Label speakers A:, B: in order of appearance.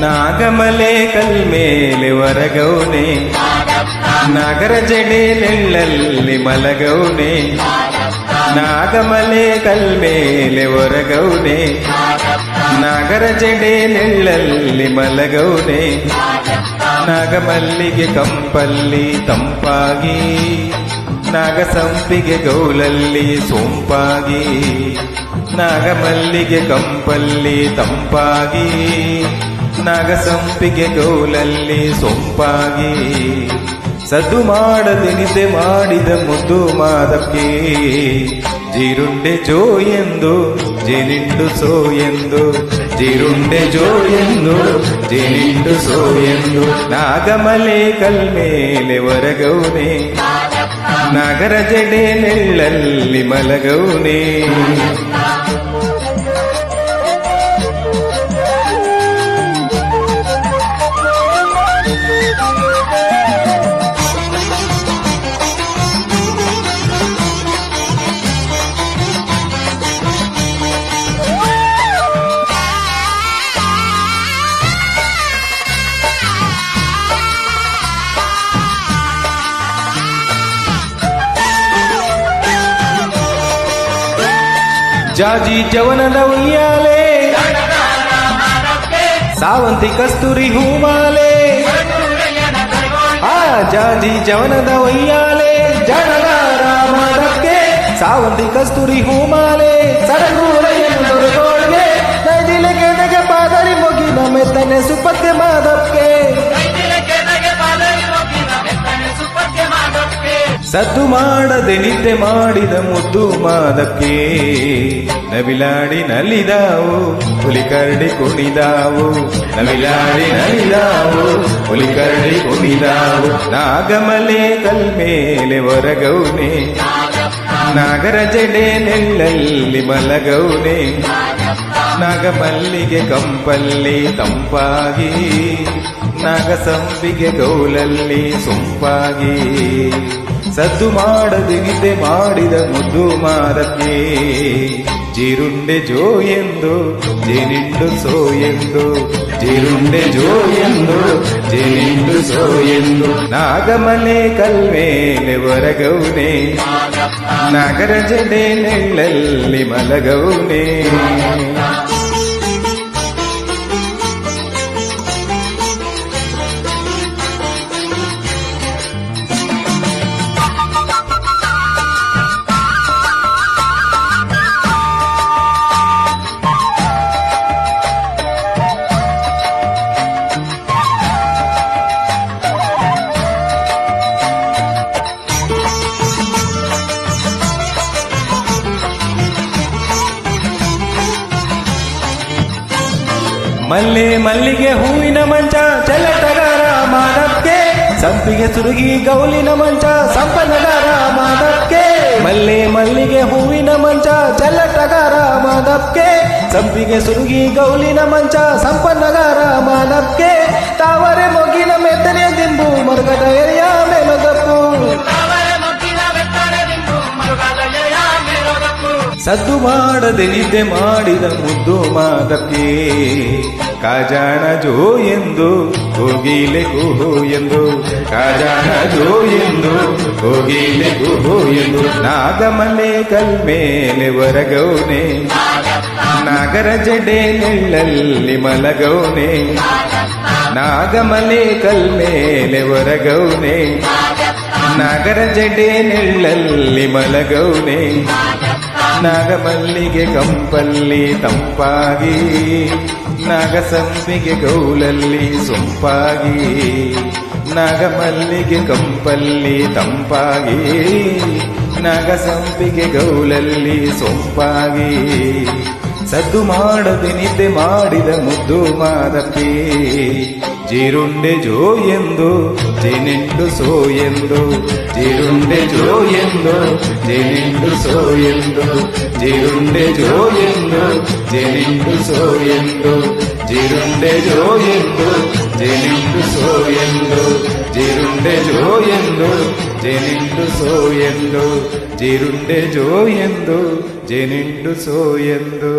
A: ನಾಗಮಲೆ ಕಲ್ಮೇಲೆ ಹೊರಗೌನೆ, ನಾಗರ ಜಡೆ ನೆಳ್ಳಲ್ಲಿ ಮಲಗೌನೆ. ನಾಗಮಲೆ ಕಲ್ಮೇಲೆ ಹೊರಗೌನೆ, ನಾಗರ ಜಡೆ ನೆಳ್ಳಲ್ಲಿ ಮಲಗೌನೆ. ನಾಗಮಲ್ಲಿಗೆ ಕಂಪಲ್ಲಿ ತಂಪಾಗಿ, ನಾಗಸಂಪಿಗೆ ಗೌಲಲ್ಲಿ ಸೊಂಪಾಗಿ. ನಾಗಮಲ್ಲಿಗೆ ಕಂಪಲ್ಲಿ ತಂಪಾಗಿ, ನಾಗಸಂಪಿಗೆ ಗೌಲಲ್ಲಿ ಸೊಂಪಾಗಿ. ಸದ್ದು ಮಾಡದೆ ನಿದ್ದೆ ಮಾಡಿದ ಮುದ್ದು ಮಾದಕ್ಕೆ, ಜೀರುಂಡೆ ಜೋ ಎಂದು ಜೇನಿಂಡು ಸೋ ಎಂದು, ಜೀರುಂಡೆ ಜೋ ಎಂದು ಜೇನಿಂಡು ಸೋ ಎಂದು. ನಾಗಮಲೆ ಕಲ್ಮೇಲೆ ಹೊರಗೌನೆ, ನಾಗರ ಜಡೆ ನೆಳ್ಳಲ್ಲಿ ಮಲಗೌನೆ. ಜಾಜಿ ಜವನದ ಉಯ್ಯಾಲೆ, ಸಾವಂತಿ ಕಸ್ತೂರಿ ಹೂಮಾಲೆ. ಆ ಜಾಜಿ ಜವನದ ಉಯ್ಯಾಲೆ, ಜನಗಾರ ಮಾದಕ್ಕೆ ಸಾವಂತಿ ಕಸ್ತೂರಿ ಹೂಮಾಲೆ. ಸಡಗೂರಯ್ಯನೊಳಗೆ ನೈದಿಲೆಗೆ ನಗೆ ಪಾದರಿ ಮುಗಿನ ಮೆತ್ತನೆ ಸುಪತ್ತೆ ಮಾದಕ್ಕೆ. ಸದ್ದು ಮಾಡದೆ ನಿದ್ದೆ ಮಾಡಿದ ಮುದ್ದು ಮಾದಕ್ಕೆ, ನವಿಲಾಡಿ ನಲಿದಾವು ಹುಲಿಕರಡಿ ಕುಣಿದಾವು. ನವಿಲಾಡಿ ನಲಿದಾವು ಹುಲಿಕರಡಿ ಕುಣಿದಾವು. ನಾಗಮಲೆ ಕಲ್ಮೇಲೆ ಹೊರಗೌನೆ, ನಾಗರ ಜಡೆ ನೆಳ್ಳಲ್ಲಿ ಮಲಗೌನೆ. ನಾಗಮಲ್ಲಿಗೆ ಕಂಪಲ್ಲಿ ತಂಪಾಗಿ, ನಾಗಸಂಪಿಗೆ ಗೌಲಲ್ಲಿ ಸೊಂಪಾಗಿ. ಸದ್ದು ಮಾಡದೆ ನಿದ್ದೆ ಮಾಡಿದ ಮುದ್ದು ಮಾದಕ್ಕೆ, ಜೀರುಂಡೆ ಜೋ ಎಂದು ಜೇನಿಂಡು ಸೋ ಎಂದು, ಜೀರುಂಡೆ ಜೋ ಎಂದು ಜೇನಿಂಡು ಸೋ ಎಂದು. ನಾಗಮಲೆ ಕಲ್ಮೇಲೆ ಹೊರಗೌನೆ, ನಾಗರ ಜಡೆ ನೆಳ್ಳಲ್ಲಿ ಮಲಗೌನೆ. ಮಲ್ಲೆ ಮಲ್ಲಿಗೆ ಹೂವಿನ ಮಂಚ ಚೆಲ್ಲಟಗಾರ ಮಾದಕ್ಕೆ, ಸಂಪಿಗೆ ಸುರುಗಿ ಗೌಲಿನ ಮಂಚ ಸಂಪನ್ನಗಾರ ಮಾದಕ್ಕೆ. ಮಲ್ಲೆ ಮಲ್ಲಿಗೆ ಹೂವಿನ ಮಂಚ ಚೆಲ್ಲಟಗಾರ ಮಾದಕ್ಕೆ, ಸಂಪಿಗೆ ಸುರುಗಿ ಗೌಲಿನ ಮಂಚ ಸಂಪನ್ನಗಾರ ಮಾದಕ್ಕೆ. ತಾವರೆ ಮೊಗ್ಗಿನ ಮೆತ್ತನೆ ದಿಂಬು ಮರುಗದ ಎರೆಯ ಮೇಲೊದಪ್ಪು, ಸದ್ದು ಮಾಡದೆ ನಿದ್ದೆ ಮಾಡಿದ ಮುದ್ದು ಮಾದಕ್ಕೆ. ಕಾಜಾಣ ಜೋ ಎಂದು ಕೋಗಿಲೆ ಕುಹು ಎಂದು, ಕಾಜಾಣ ಜೋ ಎಂದು ಕೋಗಿಲೆ ಕುಹು ಎಂದು. ನಾಗಮಲೆ ಕಲ್ಮೇಲೆ ಹೊರಗೌನೆ, ನಾಗರ ಜಡೆ ನೆಳ್ಳಲ್ಲಿ ಮಲಗೌನೆ. ನಾಗಮಲೆ ಕಲ್ಮೇಲೆ ಹೊರಗೌನೆ, ನಾಗರ ಜಡೆ ನೆಳ್ಳಲ್ಲಿ ಮಲಗೌನೆ. ನಾಗಮಲ್ಲಿಗೆ ಕಂಪಲ್ಲಿ ತಂಪಾಗಿ, ನಾಗಸಂಪಿಗೆ ಗೌಲಲ್ಲಿ ಸೊಂಪಾಗಿ. ನಾಗಮಲ್ಲಿಗೆ ಕಂಪಲ್ಲಿ ತಂಪಾಗಿ, ನಾಗಸಂಪಿಗೆ ಗೌಲಲ್ಲಿ ಸೊಂಪಾಗಿ.
B: ಸದ್ದು ಮಾಡದೆ ನಿದ್ದೆ ಮಾಡಿದ ಮುದ್ದು ಮಾದಪ್ಪಿ ಜೀರುಂಡೆ ಜೋ ಎಂದು ಜೇನೆಂಟು ಸೋ ಎಂದು ಜೀರುಂಡೆ ಜೋ ಎಂದು ಜೇನೆಂಟು ಸೋ ಎಂದು ಜೀರುಂಡೆ ಜೋ ಎಂದು ಜೇನೆಂಟು ಸೋ ಎಂದು ಜೀರುಂಡೆ ಜೋ ಎಂದು ಜೇನೆಂಟು ಸೋ ಎಂದು ಜೀರುಂಡೆ ಜೋ ಎಂದು ಜೇನೆಂಟು ಸೋ ಎಂದು ಜೀರುಂಡೆ ಜೋ ಎಂದು ಜೇನೆಂಟು ಸೋ ಎಂದು